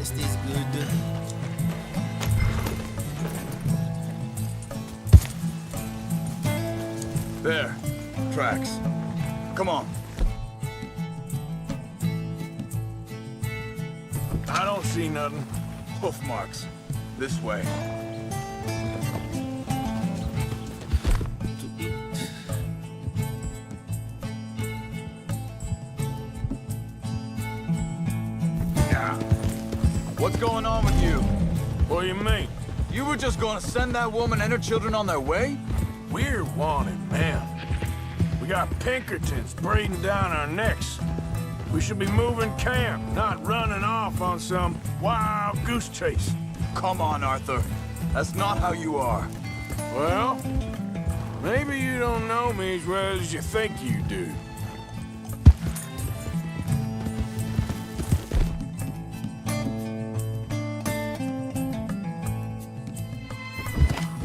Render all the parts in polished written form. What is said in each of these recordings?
Best is good. There. Tracks. Come on. I don't see nothing. Hoof marks. This way. Yeah. What's going on with you? What do you mean? You were just gonna send that woman and her children on their way? We're wanted, man. We got Pinkertons breathing down our necks. We should be moving camp, not running off on some wild goose chase. Come on, Arthur. That's not how you are. Well, maybe you don't know me as well as you think you do.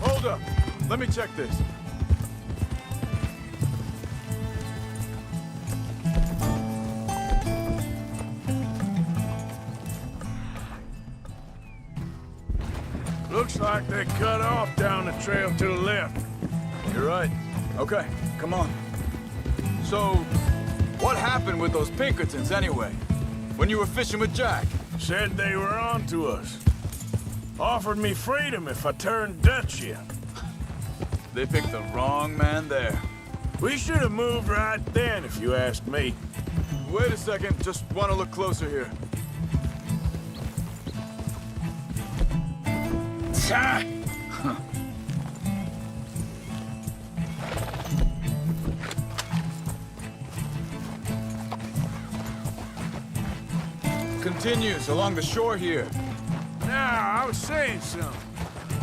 Hold up. Let me check this. Looks like they cut off down the trail to the left. You're right. Okay, come on. So, what happened with those Pinkertons anyway? When you were fishing with Jack? Said they were on to us. Offered me freedom if I turned Dutch in. They picked the wrong man there. We should have moved right then, if you ask me. Wait a second, just want to look closer here. Continues along the shore here. Now, I was saying something.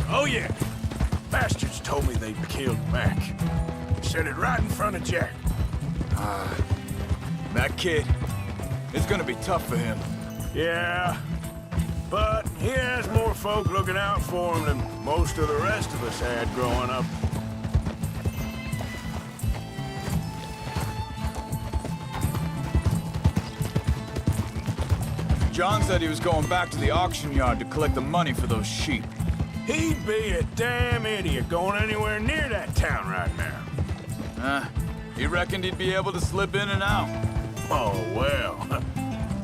Oh, yeah. Bastards told me they'd killed Mac. Said it right in front of Jack. That kid, it's gonna be tough for him. Yeah, but he has more folk looking out for him than most of the rest of us had growing up. John said he was going back to the auction yard to collect the money for those sheep. He'd be a damn idiot going anywhere near that town right now. He reckoned he'd be able to slip in and out. Oh, well.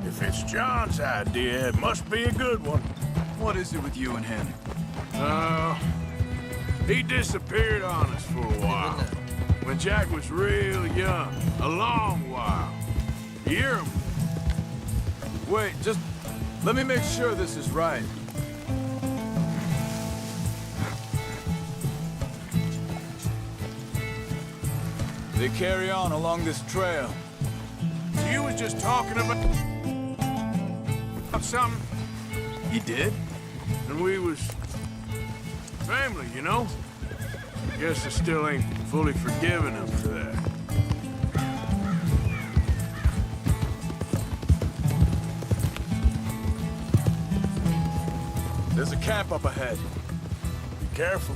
If it's John's idea, it must be a good one. What is it with you and him? He disappeared on us for a while. When Jack was real young. A long while. You hear him? Wait, just let me make sure this is right. They carry on along this trail. You was just talking about something, He did? and we was family, you know? Guess I still ain't fully forgiven him for that. There's a camp up ahead. Be careful.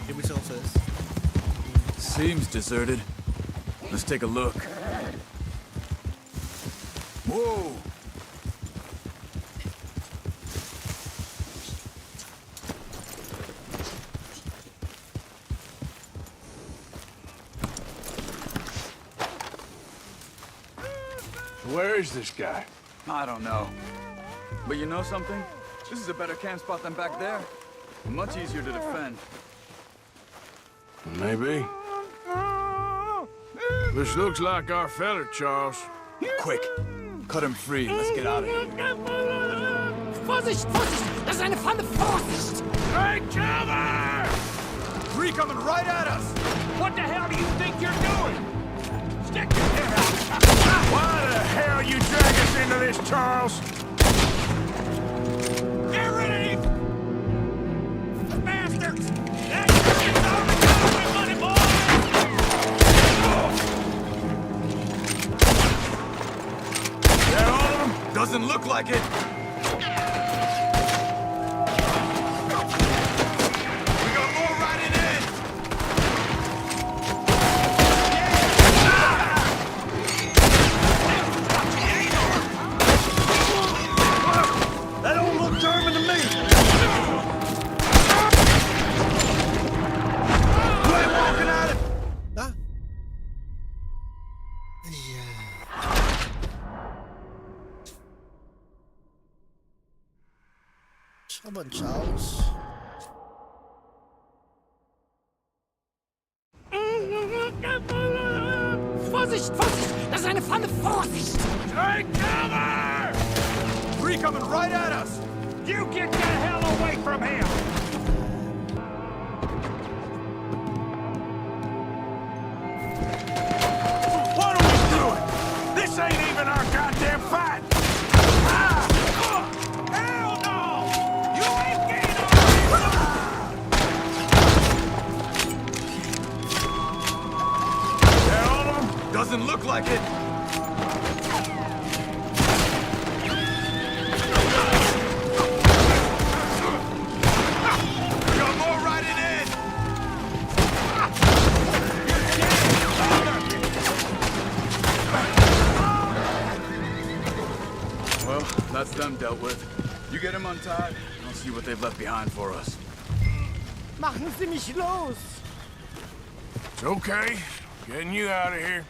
Here we go first. Seems deserted. Let's take a look. Whoa! Where is this guy? I don't know. But you know something? This is a better camp spot than back there. Much easier to defend. Maybe. This looks like our feller, Charles. Quick! Cut him free. Let's get out of here. Vorsicht, Vorsicht! Das ist eine Falle! Vorsicht! Take cover! Three coming right at us! What the hell do you think you're doing? Stick your head out! Why the hell you drag us into this, Charles? Get rid of these bastards! That's all the government money, boys! Is that all of them? Doesn't look like it! We got more riding in! Aber ein Chaos. Vorsicht, Vorsicht! Das ist eine Falle! Vorsicht! Take cover! Three coming right at us! You get the hell away from him! What are we doing? This ain't even our goddamn fight! Ah! Hell no! You ain't getting away! That all of them? Doesn't look like it! We got more riding in! Well, that's them dealt with. You get them untied, and I'll see what they've left behind for us. Machen Sie mich los! It's okay. Getting you out of here.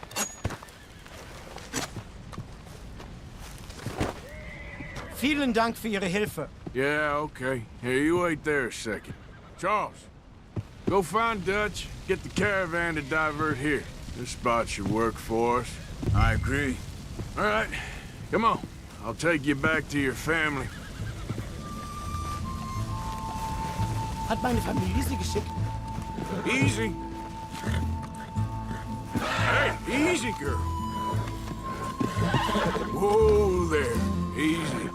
Vielen Dank für Ihre Hilfe. Yeah, okay. Here, you wait there a second. Charles, go find Dutch. Get the caravan to divert here. This spot should work for us. I agree. All right, come on. I'll take you back to your family. Hat meine Familie Sie geschickt? Easy. Hey, easy, girl. Whoa there. Easy.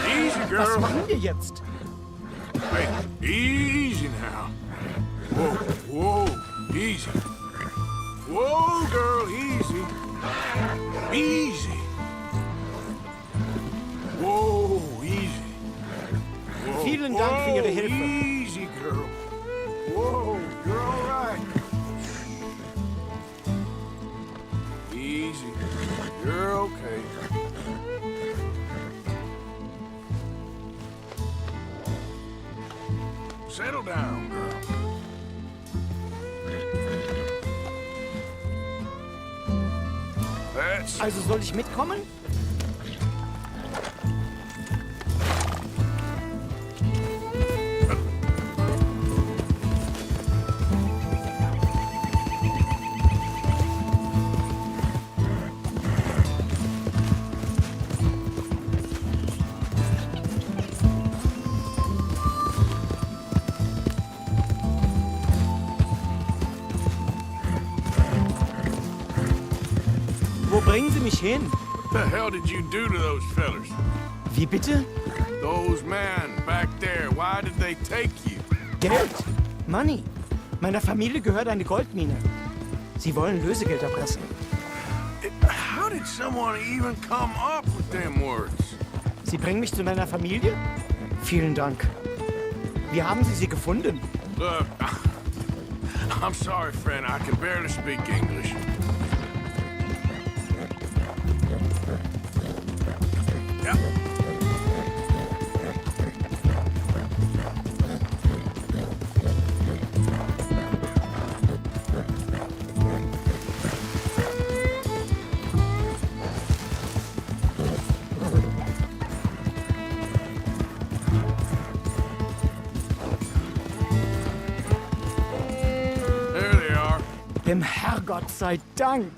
Easy, Was girl. machen wir jetzt? Hey, easy now. Whoa, whoa, easy. Whoa, girl, easy. Easy. Whoa, easy. Whoa, Vielen Dank für Ihre whoa, Hilfe. Easy, girl. Whoa, you're all right. Easy. You're okay. Settle down, girl. That's... Also soll ich mitkommen? Wo bringen Sie mich hin? What the hell did you do to those fellers? Wie bitte? Those men back there, why did they take you? Geld. Money. Meiner Familie gehört eine Goldmine. Sie wollen Lösegeld erpressen. How did someone even come up with them words? Sie bringen mich zu meiner Familie? Vielen Dank. Wie haben Sie sie gefunden? Look, I'm sorry, friend, I can barely speak English. Yep. There they are. Dem Herrgott sei Dank.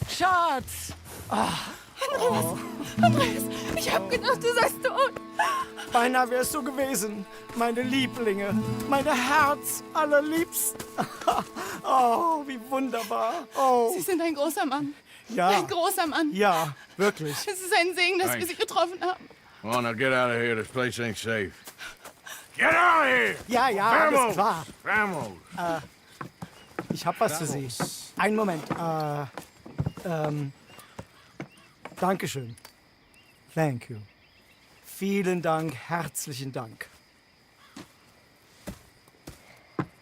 Schatz! Andreas, ich hab gedacht, du seist tot. Beinahe wärst du gewesen. Meine Lieblinge. Meine Herz allerliebsten. Oh, wie wunderbar. Oh, Sie sind ein großer Mann. ja. Ein großer Mann. Ja, wirklich. Es ist ein Segen, dass wir Thanks. Sie getroffen haben. Come on, now get out of here. This place ain't safe. Get out of here! Ja, ja, alles Vamos! klar. Vamos! Ich hab was für Sie. Einen Moment. Dankeschön. Thank you. Vielen Dank, herzlichen Dank.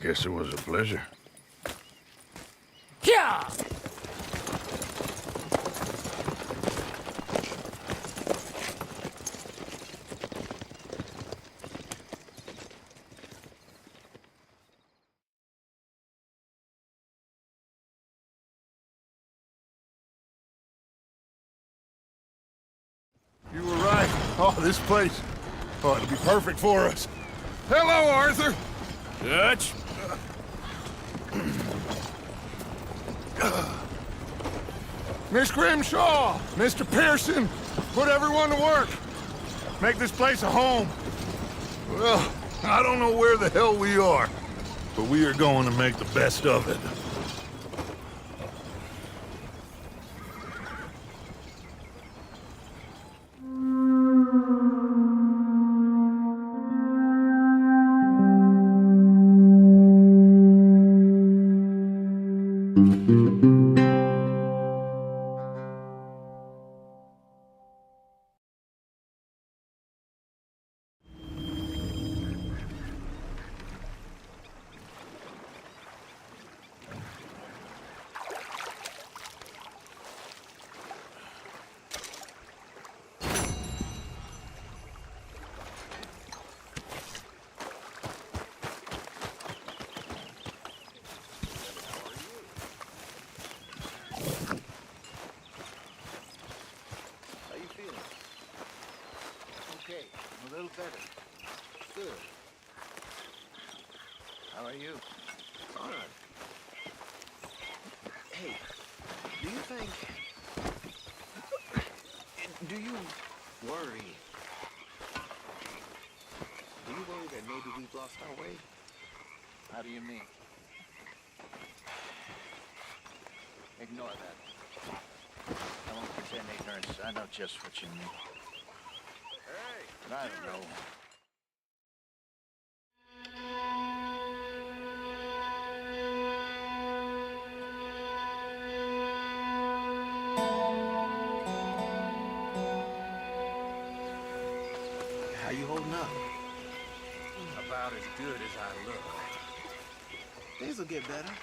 Guess it was a pleasure. Ja! You were right. Oh, this place. Oh, it'd be perfect for us. Hello, Arthur. Dutch. Miss Grimshaw, Mr. Pearson, put everyone to work. Make this place a home. Well, I don't know where the hell we are, but we are going to make the best of it. How you feeling? Okay, a little better. Good. How are you? Fine. Hey, do you think... Do you worry? Do you worry that maybe we've lost our way? How do you mean? Ignore that. I won't pretend ignorance. I know just what you mean. Hey! But I don't know. How you holding up? About as good as I look. Things will get better.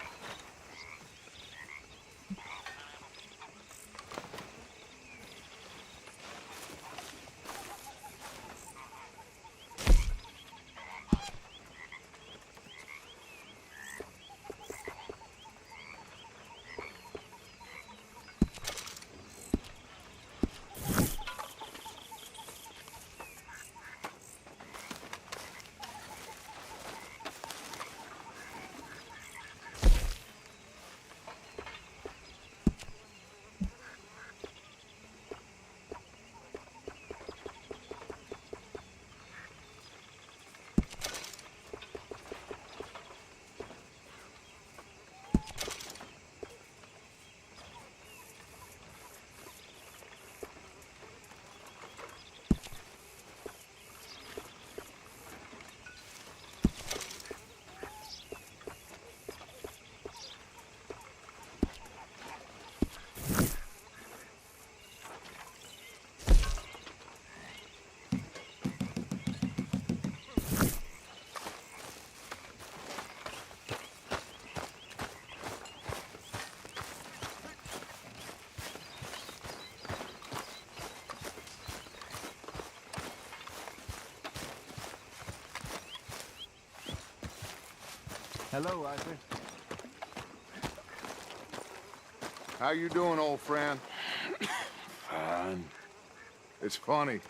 Hello, Arthur. How you doing, old friend? Fine. It's funny,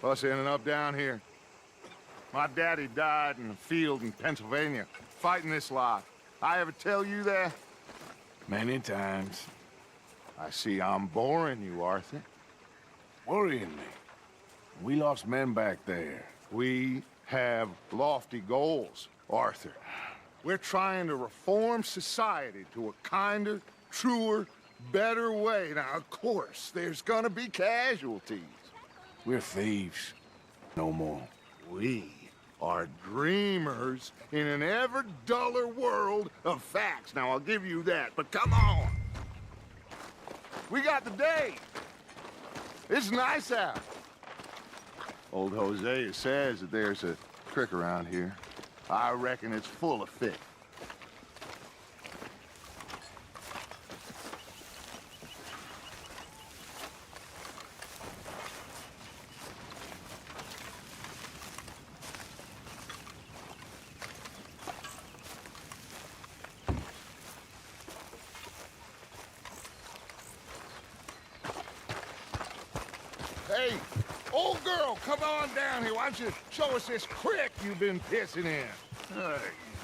us ending up down here. My daddy died in a field in Pennsylvania, fighting this lot. I ever tell you that? Many times. I see I'm boring you, Arthur. Worrying me. We lost men back there. We have lofty goals, Arthur. We're trying to reform society to a kinder, truer, better way. Now, of course, there's gonna be casualties. We're thieves. No more. We are dreamers in an ever duller world of facts. Now, I'll give you that, but come on. We got the day. It's nice out. Old Hosea says that there's a trick around here. I reckon it's full of fish. Hey, old girl, Now, come on down here. Why don't you show us this creek you've been pissing in? Hey,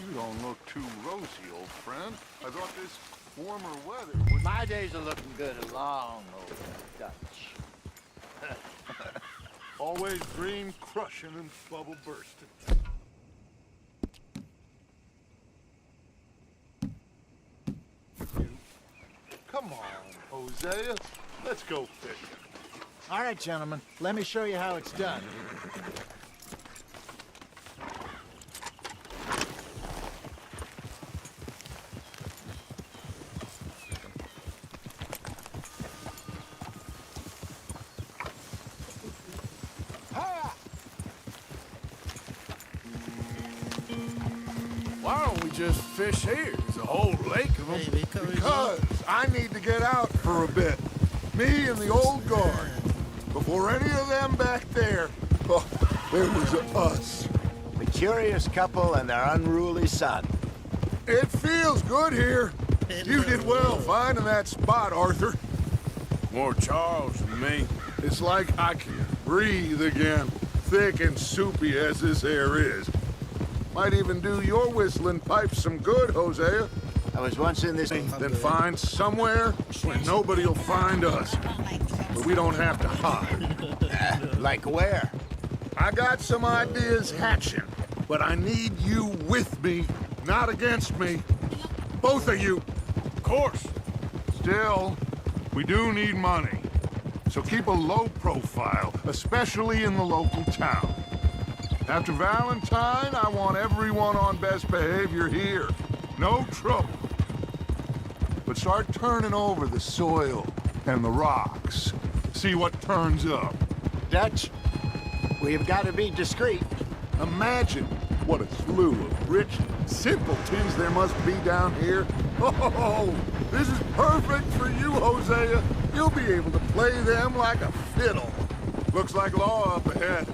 you don't look too rosy, old friend. I thought this warmer weather would... My days are looking good along, old Dutch. Always dream crushing and bubble bursting. Come on, Hosea. Let's go fishing. All right, gentlemen, let me show you how it's done. Why don't we just fish here? There's a whole lake of them. Hey, because Because I need to get out for a bit. Me and the old guard. Before any of them back there, oh, there was us. The curious couple and their unruly son. It feels good here. You did well finding that spot, Arthur. More Charles than me. It's like I can breathe again, thick and soupy as this air is. Might even do your whistling pipes some good, Hosea. I was once in this... Then find somewhere where nobody'll find us. But we don't have to hide. Like where? I got some ideas hatching, but I need you with me, not against me. Both of you. Of course. Still, we do need money. So keep a low profile, especially in the local town. After Valentine, I want everyone on best behavior here. No trouble. But start turning over the soil and the rocks. See what turns up. Dutch, we've got to be discreet. Imagine what a slew of rich simpletons there must be down here. Oh, this is perfect for you, Hosea. You'll be able to play them like a fiddle. Looks like law up ahead.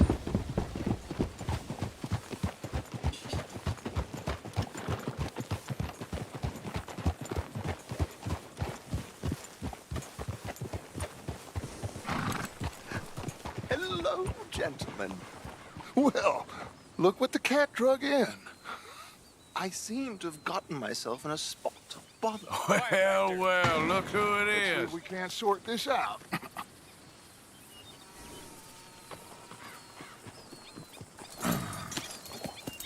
Hello, gentlemen. Well, look what the cat drug in. I seem to have gotten myself in a spot of bother. Well, well, look who it See is. if we can't sort this out.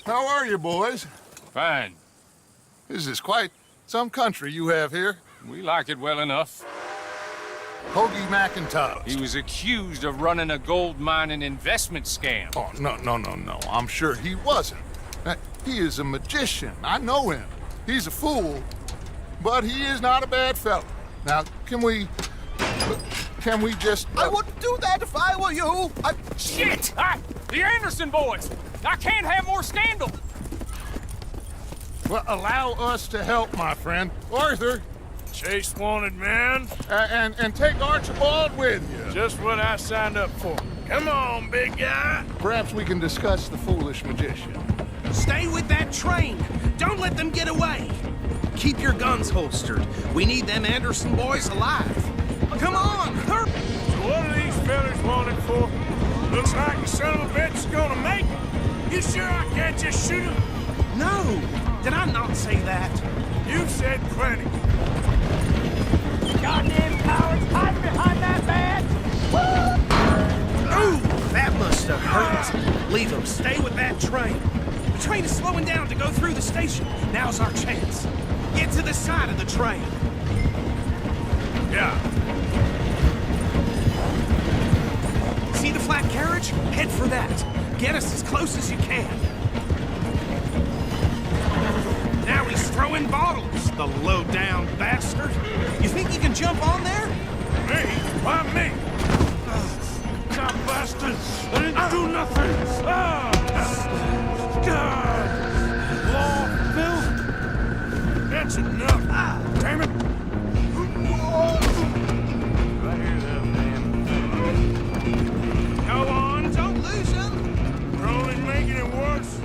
How are you, boys? Fine. This is quite some country you have here. We like it well enough. Hoagie McIntosh. He was accused of running a gold mining investment scam. Oh, no. I'm sure he wasn't. He is a magician. I know him. He's a fool, but he is not a bad fellow. Now, can we just... I wouldn't do that if I were you. Shit! The Anderson boys! I can't have more scandal! Well, allow us to help, my friend. Arthur, Chase wanted man. and take Archibald with you. Just what I signed up for. Come on, big guy. Perhaps we can discuss the foolish magician. Stay with that train. Don't let them get away. Keep your guns holstered. We need them Anderson boys alive. Come on, hurry! So what are these fellas wanted for? Looks like the son of a bitch is gonna make it. You sure I can't just shoot him? No! Did I not say that? You said plenty. Goddamn cowards hiding behind that badge! Ooh, that must have hurt. Leave them. Stay with that train. The train is slowing down to go through the station. Now's our chance. Get to the side of the train. Yeah. See the flat carriage? Head for that. Get us as close as you can. Now he's throwing bottles, the low-down bastard. You think you can jump on there? Me? Why me? God bastards! I didn't do nothing! God! Law, Bill? That's enough! Damn it! Go on, don't lose him. We're only making it worse.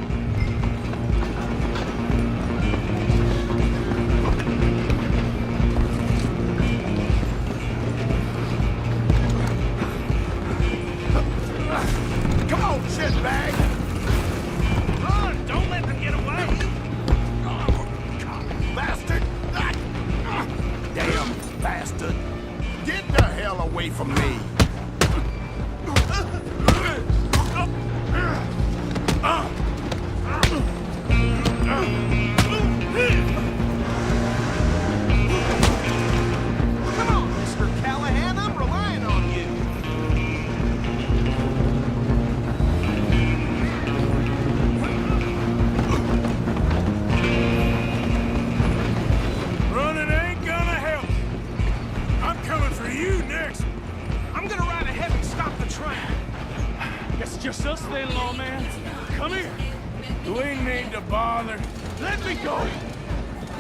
it's just us then, lawman. Come here. You ain't need to bother. Let me go.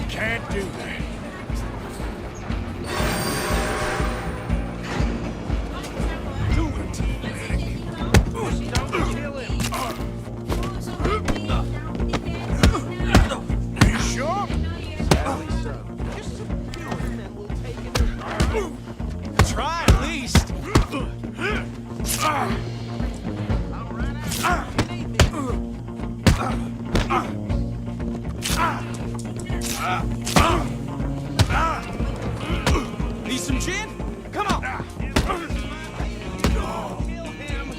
Can't do that. Do it. Don't kill him. Are you sure? Sadly so. Just some few and then we'll take it. Try at least. Need some gin? Come on. Kill him.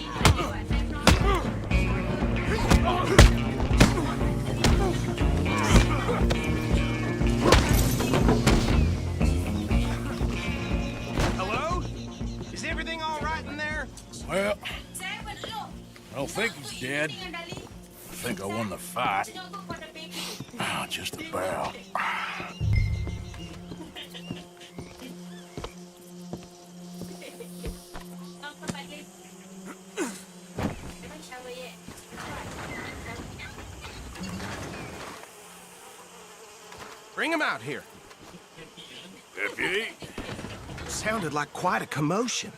Hello? Is everything all right in there? Well, I don't think he's dead. I think I won the fight. Ah, just about. Bring him out here. Deputy, Sounded like quite a commotion.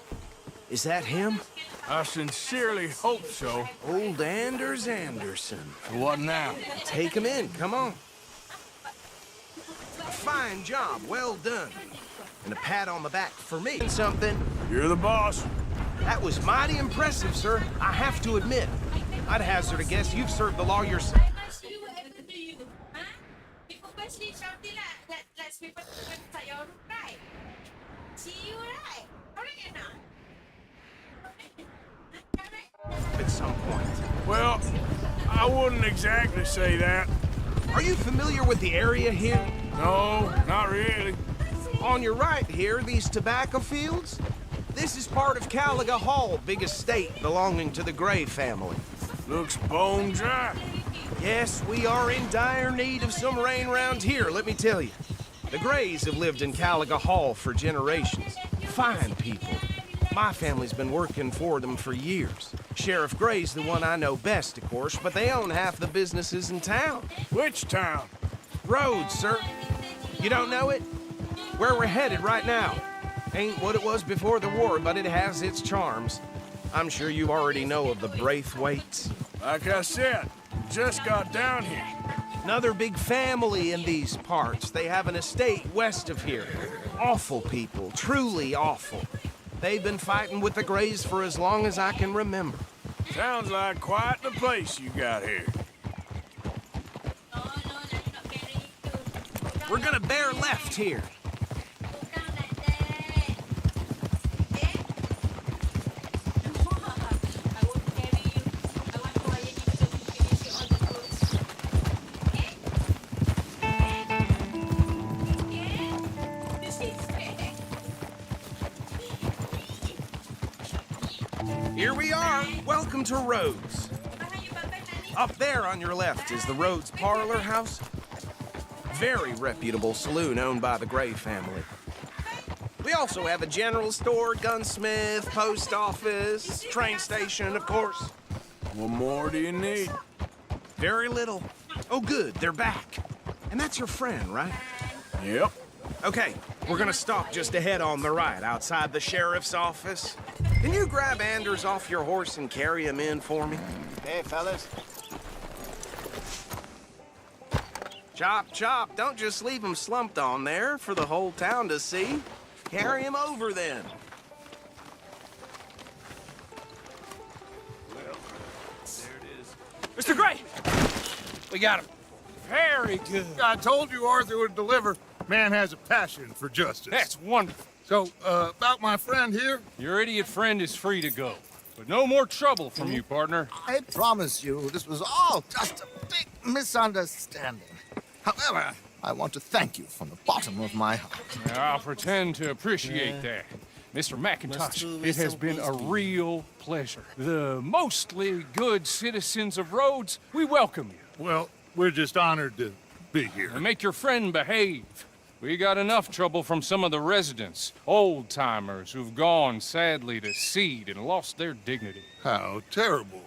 Is that him? I sincerely hope so. Old Anders Anderson. What now? Take him in, come on. Fine job, well done. And a pat on the back for me. Something. You're the boss. That was mighty impressive, sir. I have to admit. I'd hazard a guess you've served the law yourself. At some point. Well, I wouldn't exactly say that. Are you familiar with the area here? No, not really. On your right here, these tobacco fields? This is part of Caliga Hall, big estate belonging to the Gray family. Looks bone dry. Yes, we are in dire need of some rain round here, let me tell you. The Grays have lived in Caliga Hall for generations. Fine people. My family's been working for them for years. Sheriff Gray's the one I know best, of course, but they own half the businesses in town. Which town? Rhodes, sir. You don't know it? Where we're headed right now. Ain't what it was before the war, but it has its charms. I'm sure you already know of the Braithwaites. Like I said, just got down here. Another big family in these parts. They have an estate west of here. Awful people, truly awful. They've been fighting with the Grays for as long as I can remember. Sounds like quite the place you got here. We're gonna bear left here. Here we are. Welcome to Rhodes. Up there on your left is the Rhodes Parlor House. Very reputable saloon owned by the Gray family. We also have a general store, gunsmith, post office, train station, of course. What more do you need? Very little. Oh, good, they're back. And that's your friend, right? Yep. Okay, we're gonna stop just ahead on the right, outside the sheriff's office. Can you grab Anders off your horse and carry him in for me? Hey, fellas. Chop, chop, don't just leave him slumped on there for the whole town to see. Carry him over, then. Mr. Gray! We got him. Very good. I told you Arthur would deliver. Man has a passion for justice. That's wonderful. So, about my friend here, Your idiot friend is free to go. But no more trouble from you, partner. I promise you, this was all just a big misunderstanding. However, I want to thank you from the bottom of my heart. I'll pretend to appreciate that. Mr. McIntosh, it has been a real pleasure. The mostly good citizens of Rhodes, we welcome you. well, we're just honored to be here. And make your friend behave. We got enough trouble from some of the residents, old-timers who've gone, sadly, to seed and lost their dignity. How terrible.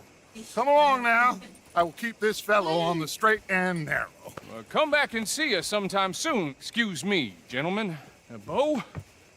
Come along now. I will keep this fellow on the straight and narrow. Come back and see us sometime soon. Excuse me, gentlemen. Bo,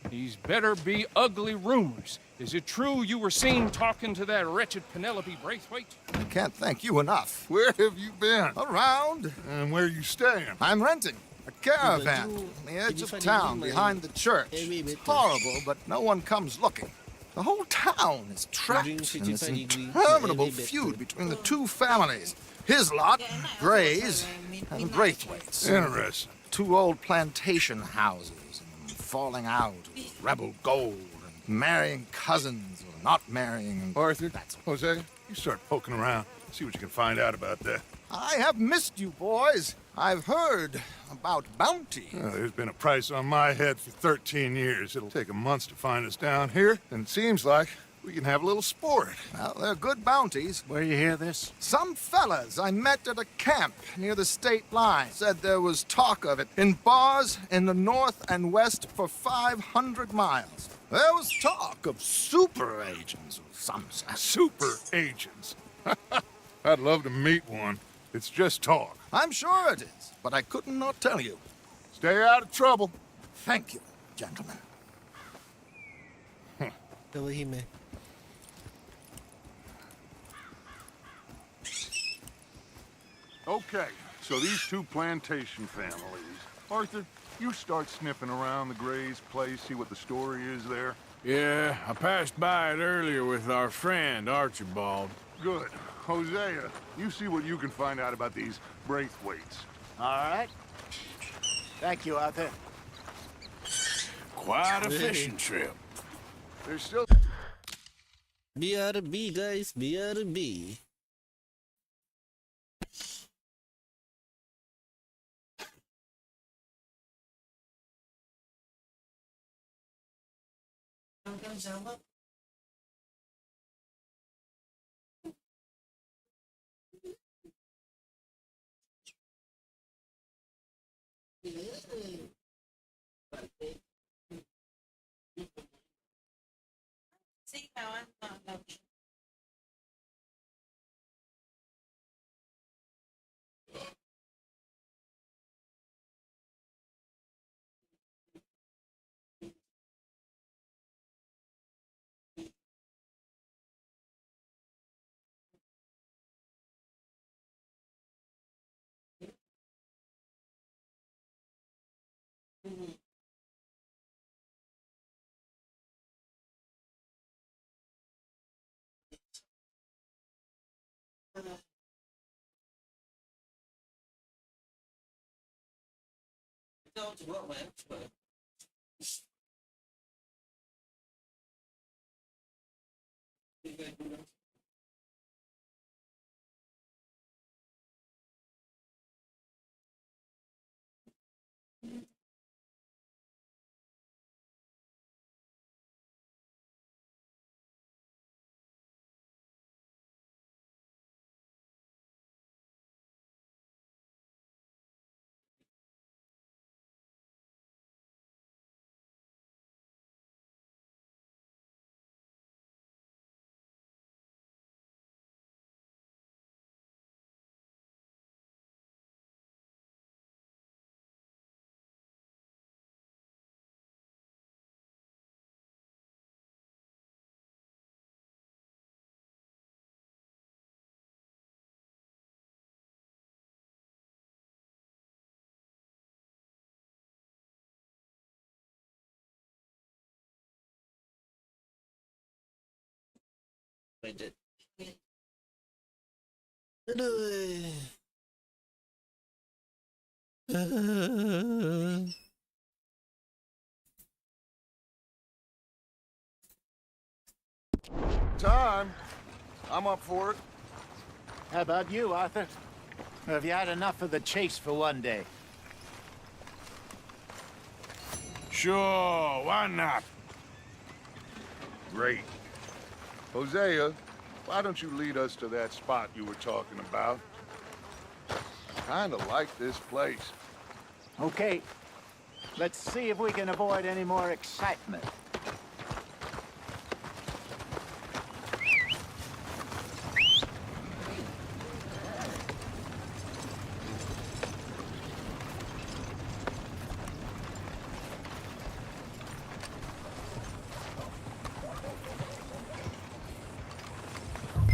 these better be ugly rumors. Is it true you were seen talking to that wretched Penelope Braithwaite? I can't thank you enough. Where have you been? Around. And where you staying? I'm renting a caravan on the edge of town behind the church. It's horrible, but no one comes looking. The whole town is trapped in this interminable feud between the two families. His lot, Gray's, and Braithwaite's. Interesting. Two old plantation houses, and falling out, rebel gold, and marrying cousins or not marrying. And Arthur, Jose, you start poking around. See what you can find out about that. I have missed you, boys. I've heard about bounty. There's been a price on my head for 13 years. It'll take 'em months to find us down here, and it seems like we can have a little sport. Well, they're good bounties. Where you hear this? Some fellas I met at a camp near the state line said there was talk of it in bars in the north and west for 500 miles. There was talk of super agents of some sort. Super agents. I'd love to meet one. It's just talk. I'm sure it is, but I couldn't not tell you. Stay out of trouble. Thank you, gentlemen. Kalahime. Okay, so these two plantation families. Arthur, you start sniffing around the Gray's place, see what the story is there. Yeah, I passed by it earlier with our friend, Archibald. Good. Hosea, you see what you can find out about these Braithwaites. All right. Thank you, Arthur. Quite a fishing trip. There's still... BRB, guys. BRB. Aduh. Time. I'm up for it. How about you, Arthur? Or have you had enough of the chase for one day? Sure, why not? Great. Hosea, why don't you lead us to that spot you were talking about? I kinda like this place. Okay. Let's see if we can avoid any more excitement.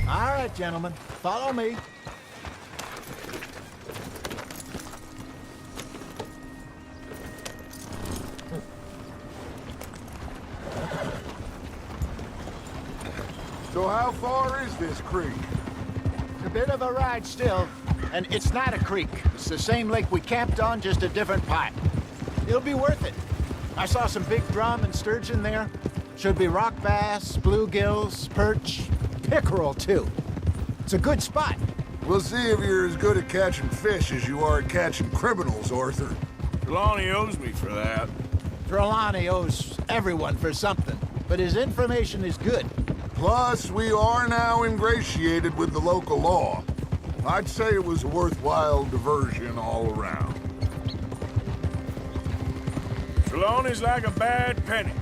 All right, gentlemen, follow me. So how far is this creek? It's a bit of a ride still, and it's not a creek. It's the same lake we camped on, just a different part. It'll be worth it. I saw some big drum and sturgeon there. Should be rock bass, bluegills, perch, pickerel too. It's a good spot. We'll see if you're as good at catching fish as you are at catching criminals, Arthur. Trelawney owes me for that. Trelawney owes everyone for something, but his information is good. Plus, we are now ingratiated with the local law. I'd say it was a worthwhile diversion all around. Trelawney's like a bad penny.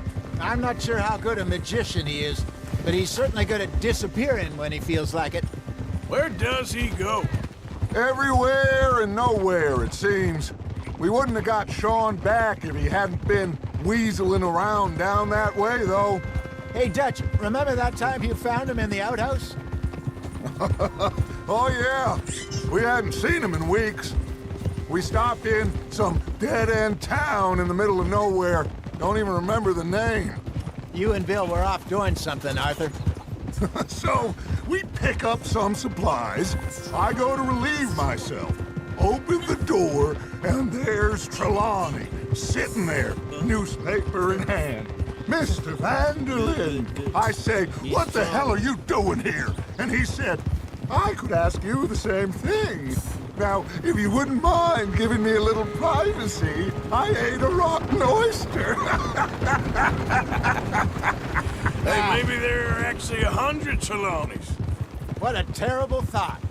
I'm not sure how good a magician he is, but he's certainly good at disappearing when he feels like it. Where does he go? Everywhere and nowhere, it seems. We wouldn't have got Sean back if he hadn't been weaseling around down that way, though. Hey, Dutch, remember that time you found him in the outhouse? Oh, yeah. We hadn't seen him in weeks. We stopped in some dead-end town in the middle of nowhere. Don't even remember the name. You and Bill were off doing something, Arthur. So, we pick up some supplies. I go to relieve myself. Open the door, and there's Trelawney, sitting there, newspaper in hand. Mr. Vanderlyn. I say, what the hell are you doing here? And he said, I could ask you the same thing. Now, if you wouldn't mind giving me a little privacy, I ate a rotten oyster. Hey, maybe there are actually 100 Trelawneys. What a terrible thought.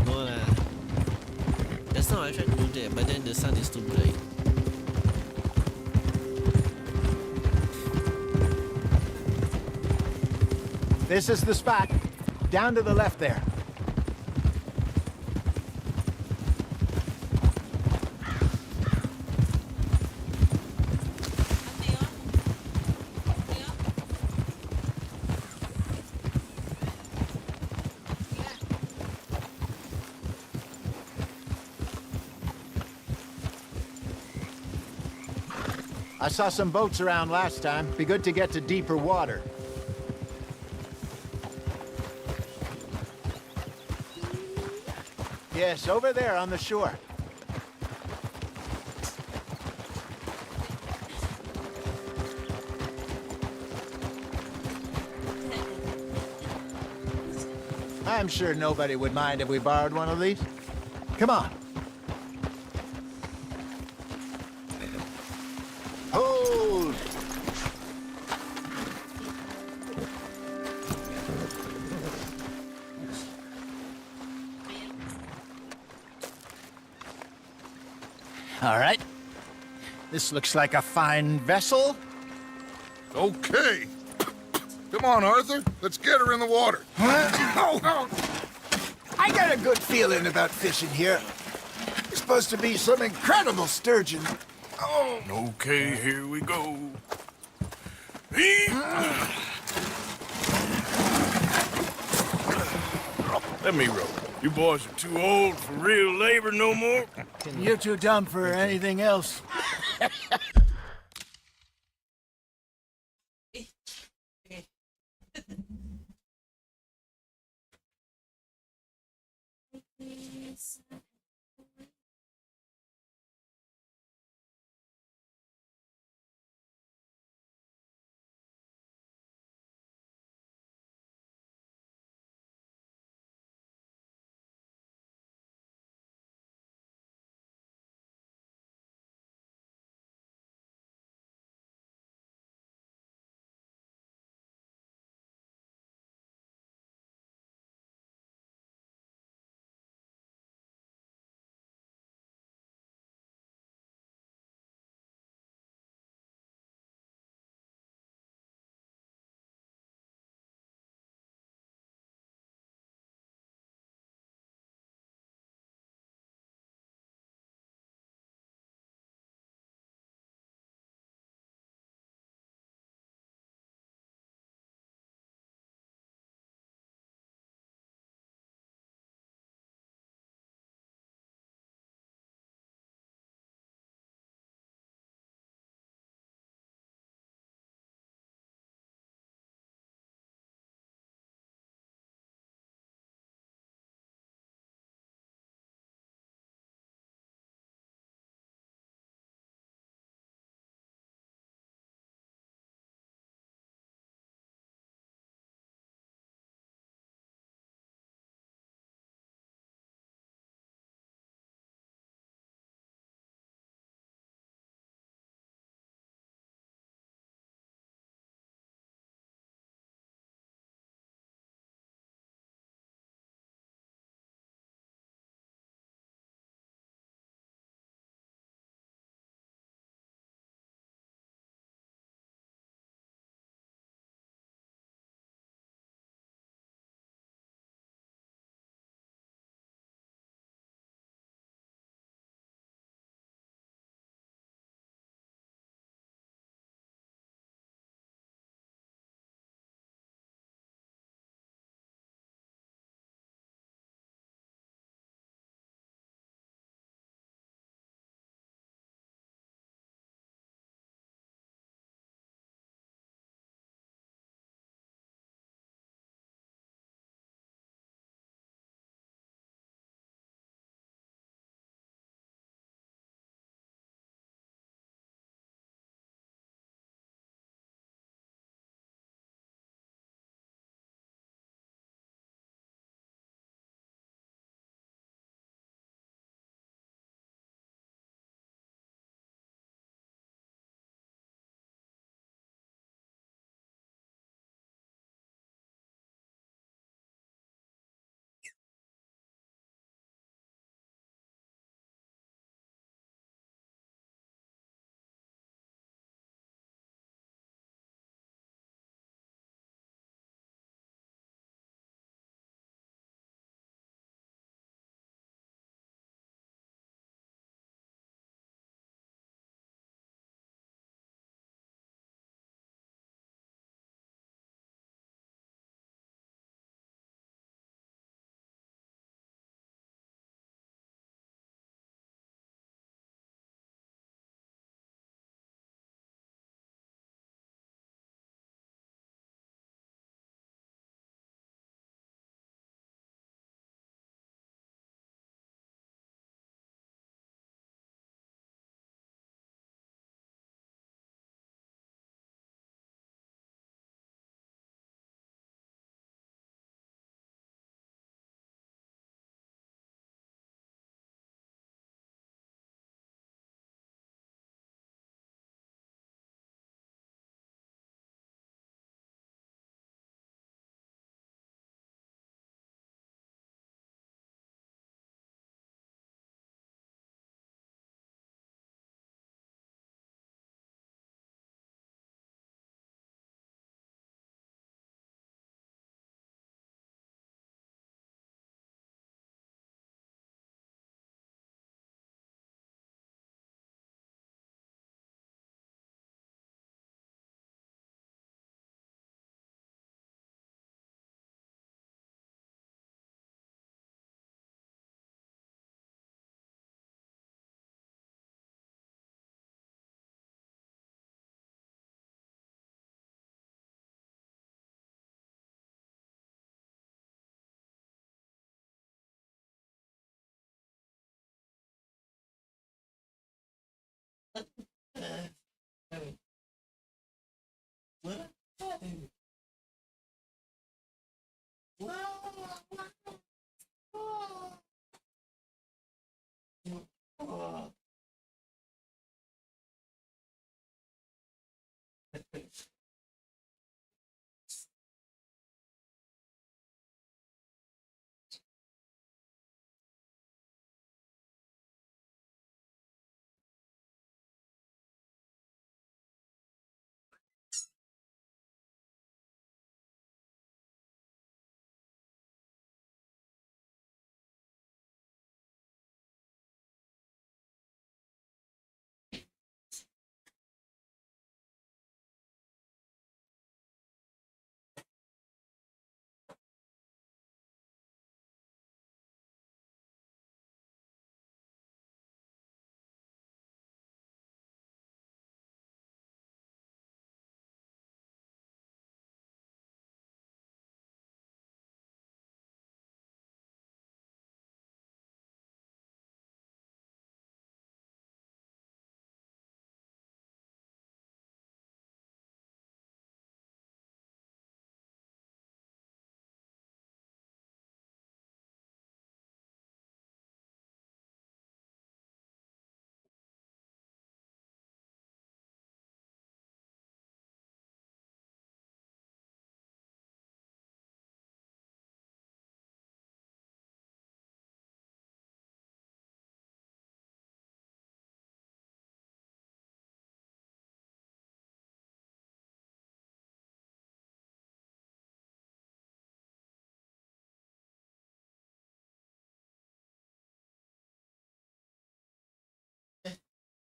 No lah. Just now I tried to do that, but then the sun is too bright. This is the spot. Down to the left there. I saw some boats around last time. Be good to get to deeper water. Yes, over there on the shore. I'm sure nobody would mind if we borrowed one of these. Come on. Hold! All right. This looks like a fine vessel. Okay. Come on, Arthur. Let's get her in the water. Oh. I got a good feeling about fishing here. It's supposed to be some incredible sturgeon. Oh. Okay, here we go. Let me row. You boys are too old for real labor no more. You're too dumb for anything else.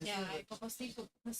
Ja, ik was niet op de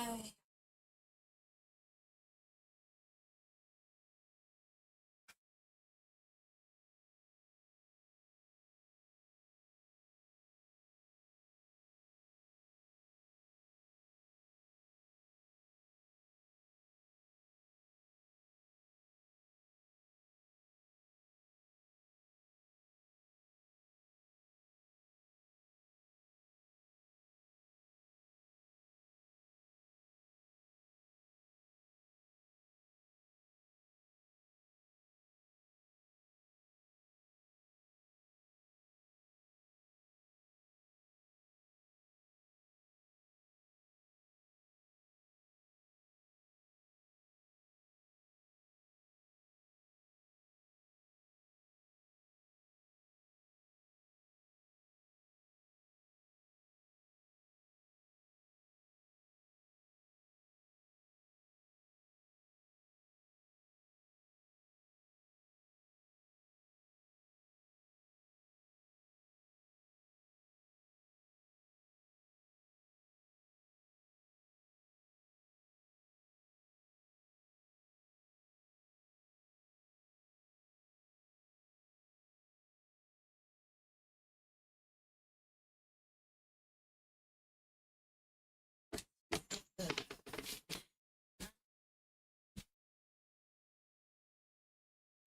Ay,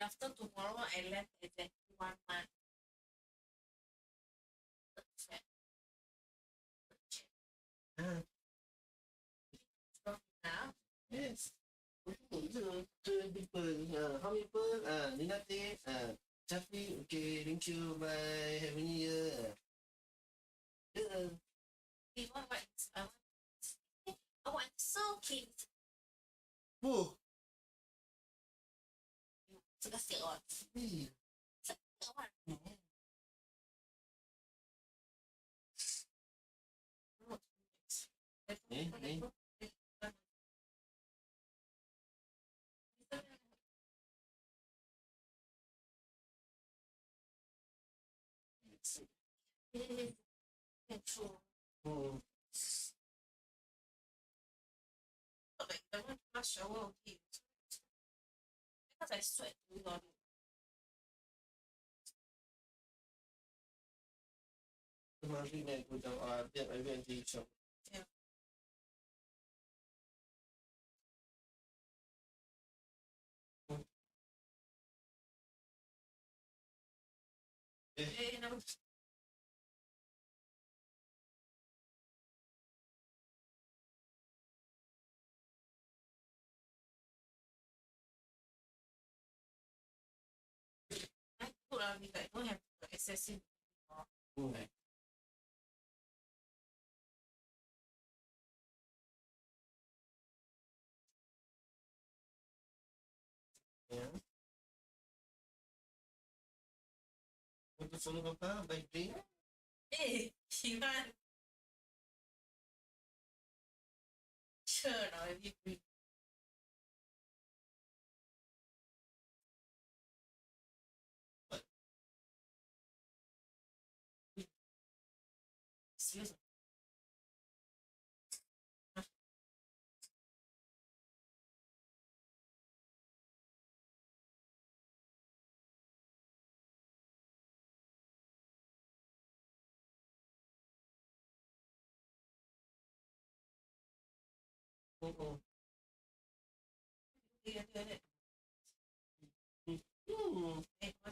after tomorrow, I left exactly 1 month. From now, Yes. People, how many people? Ninate, Chafi, okay, thank you, bye, have a new year. we want what is I want so cute. Oh, Suka stick on. Suka on. Control. Like I want to flush shower okay. Because I sweat too long. Kemarin aku jawab, biar I went to shop. Yeah. You know, I put on me like don't have excessive. Right. Yeah. Untuk follow apa? By drink? Hey, you want sure now if you bring serious. Oo. Yeah, do it. Hey, what?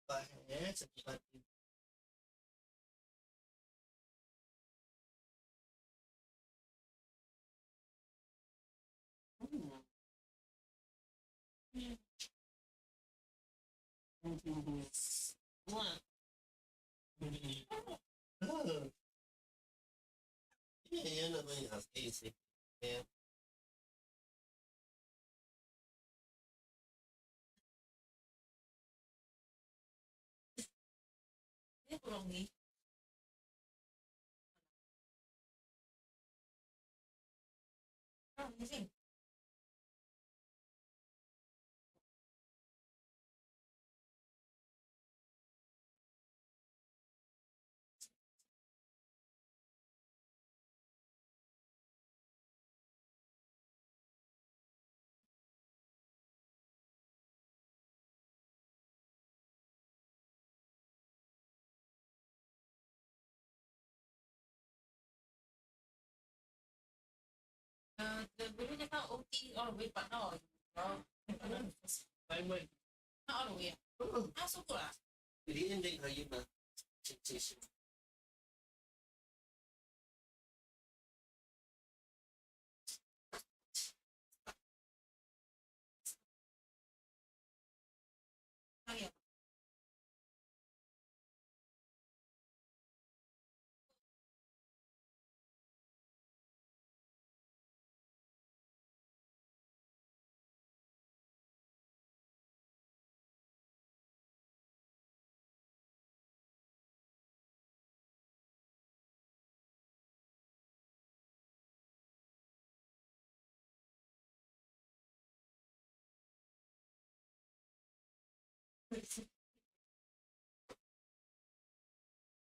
Bahaya seperti Wah. Iya, ya namanya asli sih. Ya. Dia kurang nih. Oh, ini. Dulu dia kan OT all the way, but now Simon. not all the way. Ah, so good ah. Jadi ini kayu mah. Cek. Ah, yeah.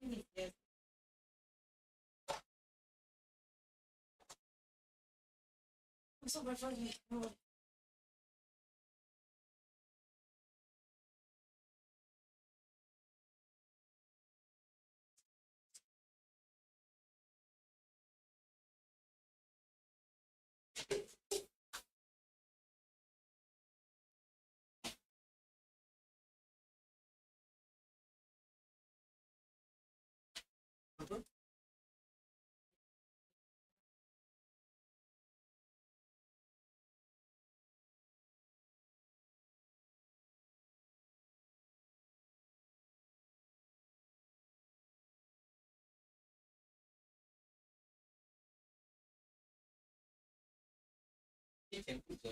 Yes. I'm so frustrated. No. You can put the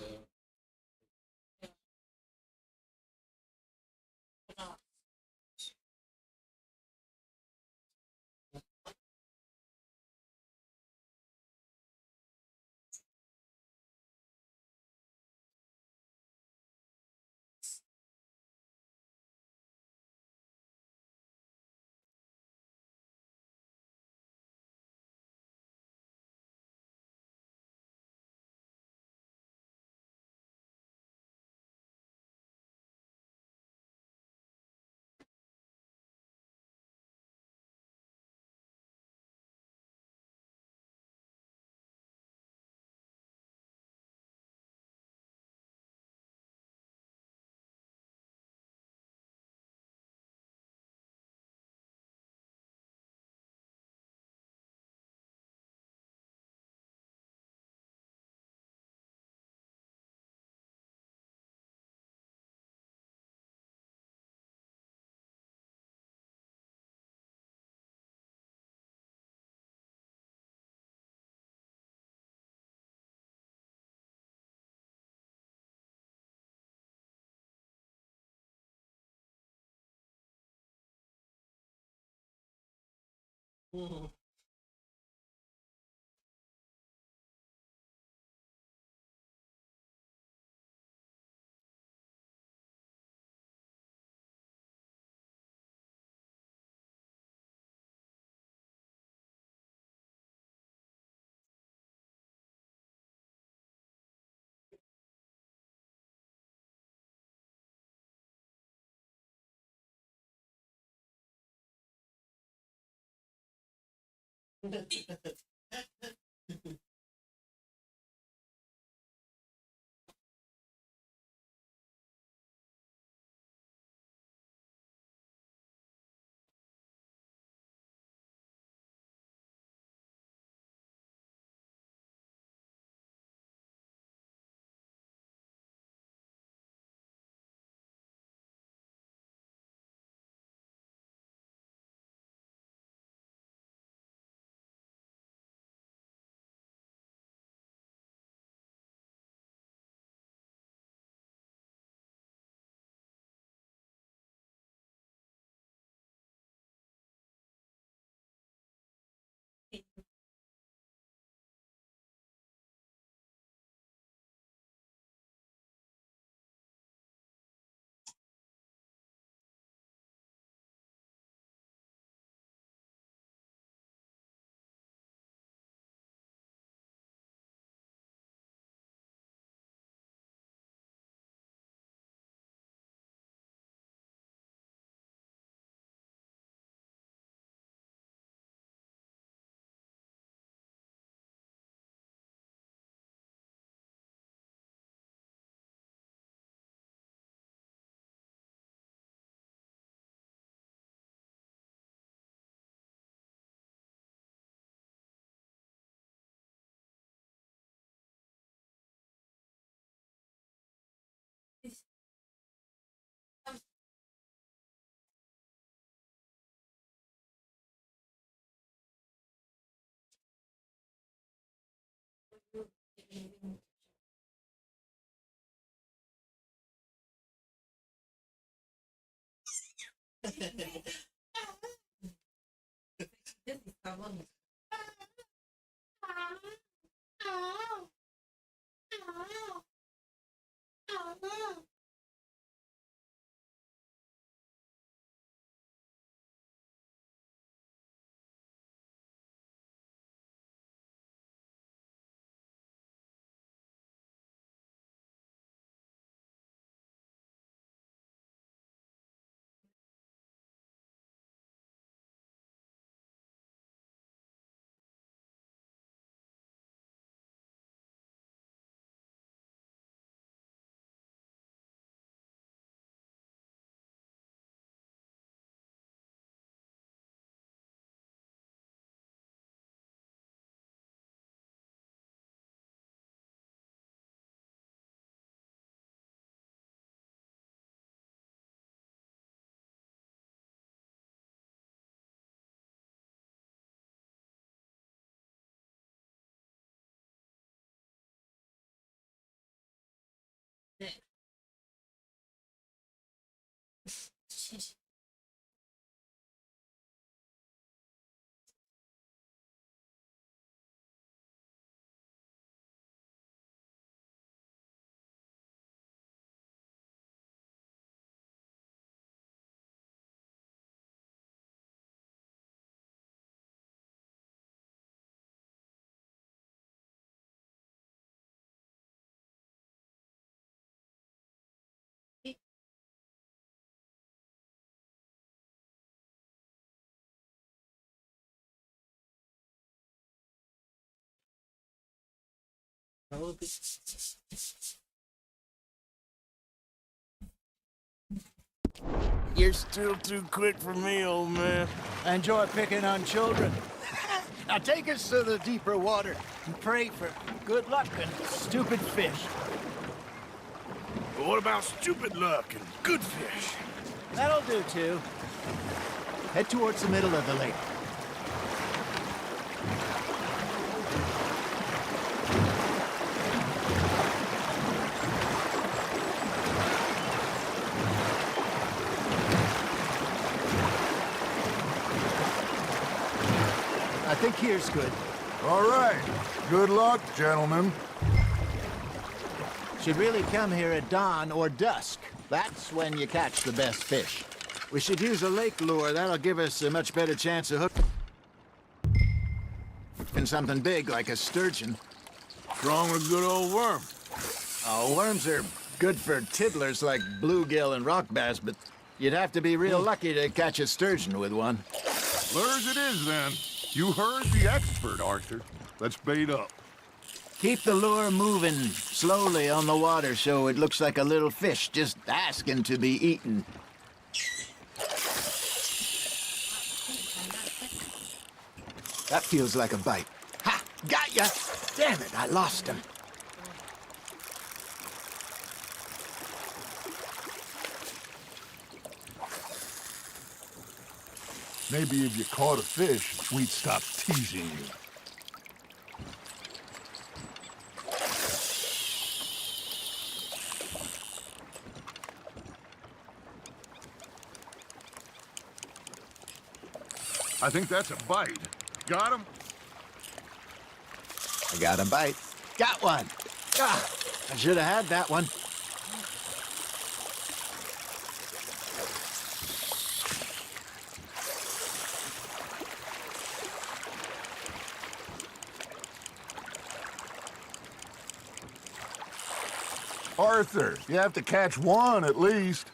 No. You're still too quick for me, old man. Enjoy picking on children. Now take us to the deeper water and pray for good luck and stupid fish. But what about stupid luck and good fish? That'll do, too. Head towards the middle of the lake. I think here's good. All right. Good luck, gentlemen. Should really come here at dawn or dusk. That's when you catch the best fish. We should use a lake lure. That'll give us a much better chance of hooking something big like a sturgeon. Strong a good old worm. Oh, worms are good for tiddlers like bluegill and rock bass, but you'd have to be real lucky to catch a sturgeon with one. Lures it is, then. You heard the expert, Arthur. Let's bait up. Keep the lure moving slowly on the water so it looks like a little fish just asking to be eaten. That feels like a bite. Ha! Got ya! Damn it, I lost him. Maybe if you caught a fish, we'd stop teasing you. I think that's a bite. Got him? I got a bite. Got one! Ah, I should have had that one. Arthur, you have to catch one at least.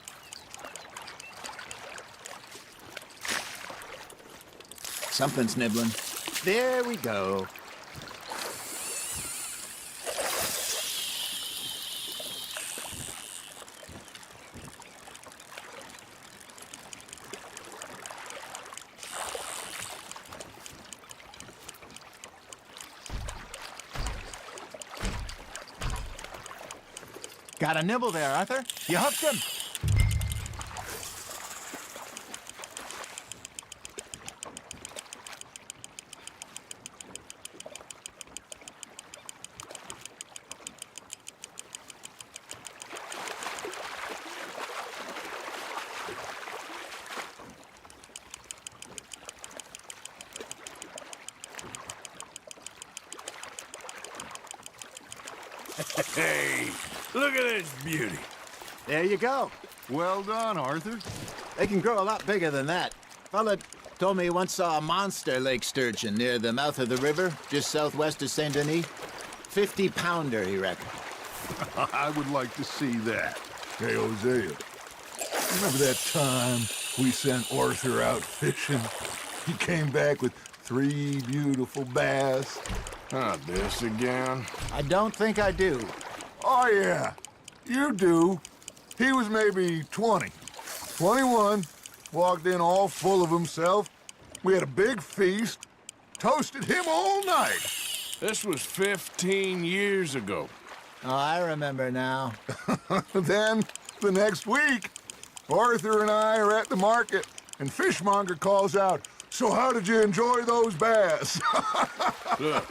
Something's nibbling. There we go. Got a nibble there, Arthur. You hooked him. Hey, look at this beauty. There you go. Well done, Arthur. They can grow a lot bigger than that. Fella told me he once saw a monster lake sturgeon near the mouth of the river, just southwest of Saint Denis. 50-pounder, he reckoned. I would like to see that. Hey, Hosea, remember that time we sent Arthur out fishing? He came back with 3 beautiful bass. Not this again. I don't think I do. Oh, yeah, you do. He was maybe 20, 21, walked in all full of himself. We had a big feast, toasted him all night. This was 15 years ago. Oh, I remember now. Then, the next week, Arthur and I are at the market, and Fishmonger calls out, "So how did you enjoy those bass?" Look,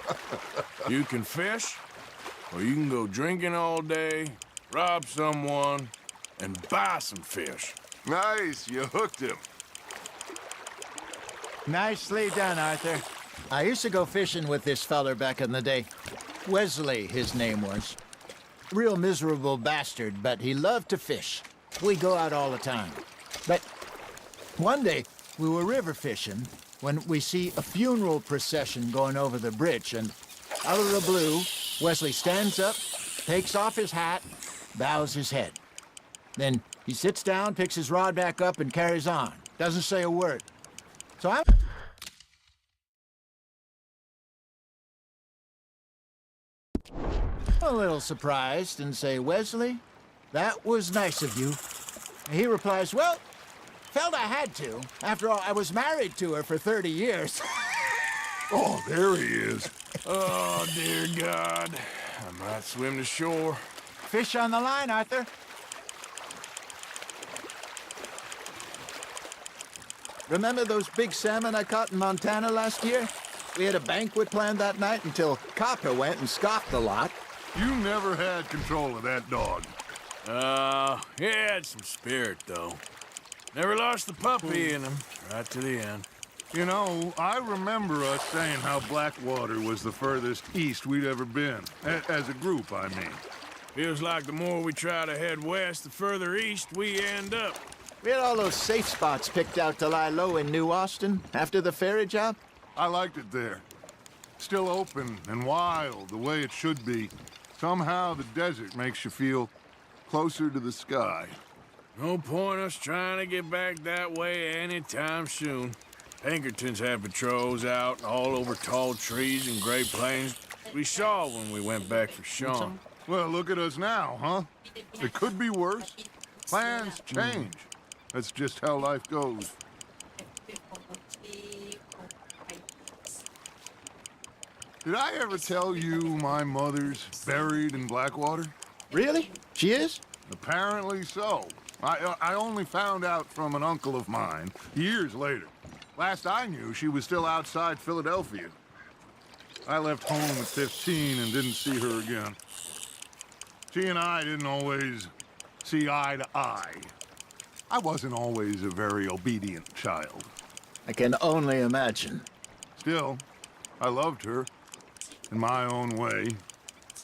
you can fish, or you can go drinking all day, rob someone, and buy some fish. Nice, you hooked him. Nicely done, Arthur. I used to go fishing with this feller back in the day. Wesley, his name was. Real miserable bastard, but he loved to fish. We go out all the time. But one day, we were river fishing when we see a funeral procession going over the bridge, and out of the blue, Wesley stands up, takes off his hat, bows his head. Then he sits down, picks his rod back up, and carries on. Doesn't say a word. So I'm a little surprised and say, "Wesley, that was nice of you." And he replies, "Well, felt I had to. After all, I was married to her for 30 years. Oh, there he is. Oh, dear God. I might swim to shore. Fish on the line, Arthur. Remember those big salmon I caught in Montana last year? We had a banquet planned that night until Copper went and scoffed the lot. You never had control of that dog. He had some spirit, though. Never lost the puppy in him, right to the end. You know, I remember us saying how Blackwater was the furthest east we'd ever been. As a group, I mean. Feels like the more we try to head west, the further east we end up. We had all those safe spots picked out to lie low in New Austin after the ferry job. I liked it there. Still open and wild, the way it should be. Somehow the desert makes you feel closer to the sky. No point us trying to get back that way anytime soon. Pinkertons had patrols out all over tall trees and Great Plains. We saw when we went back for Sean. Well, look at us now, huh? It could be worse. Plans change. That's just how life goes. Did I ever tell you my mother's buried in Blackwater? Really? She is? Apparently so. I only found out from an uncle of mine years later. Last I knew, she was still outside Philadelphia. I left home at 15 and didn't see her again. She and I didn't always see eye to eye. I wasn't always a very obedient child. I can only imagine. Still, I loved her in my own way,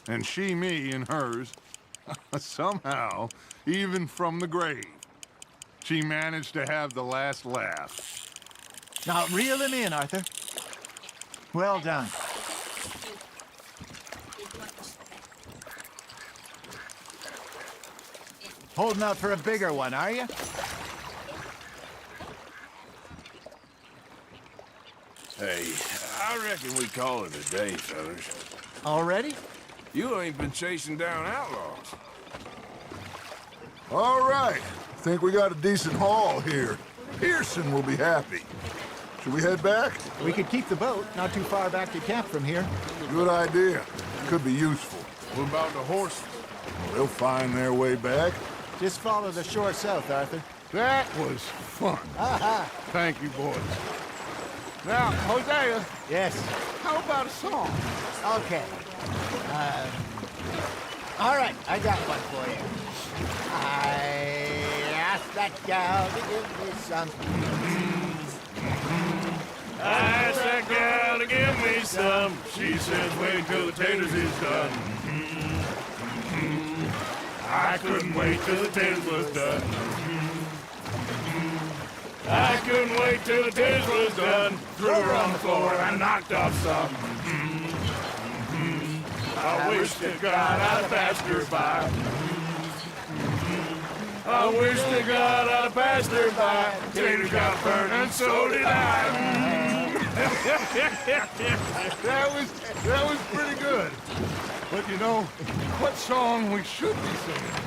and she me in hers. Somehow, even from the grave, she managed to have the last laugh. Now, reel him in, Arthur. Well done. Holding out for a bigger one, are you? Hey, I reckon we call it a day, fellas. Already? You ain't been chasing down outlaws. All right, think we got a decent haul here. Pearson will be happy. Should we head back? We could keep the boat not too far back to camp from here. Good idea. Could be useful. What about the horses? They'll find their way back. Just follow the shore south, Arthur. That was fun. Aha! Thank you, boys. Now, Hosea, Yes. how about a song? Okay. All right, I got one for you. I asked that gal to give me some. I asked that gal to give me some. She says, wait till the taters is done. I couldn't wait till the dance was done. I couldn't wait till the dance was done. Threw her on the floor and I knocked off some. I wish to God I'd passed her by. I wish to God I'd passed her by. Tater got burned and so did I. That was pretty good. But you know, what song we should be singing?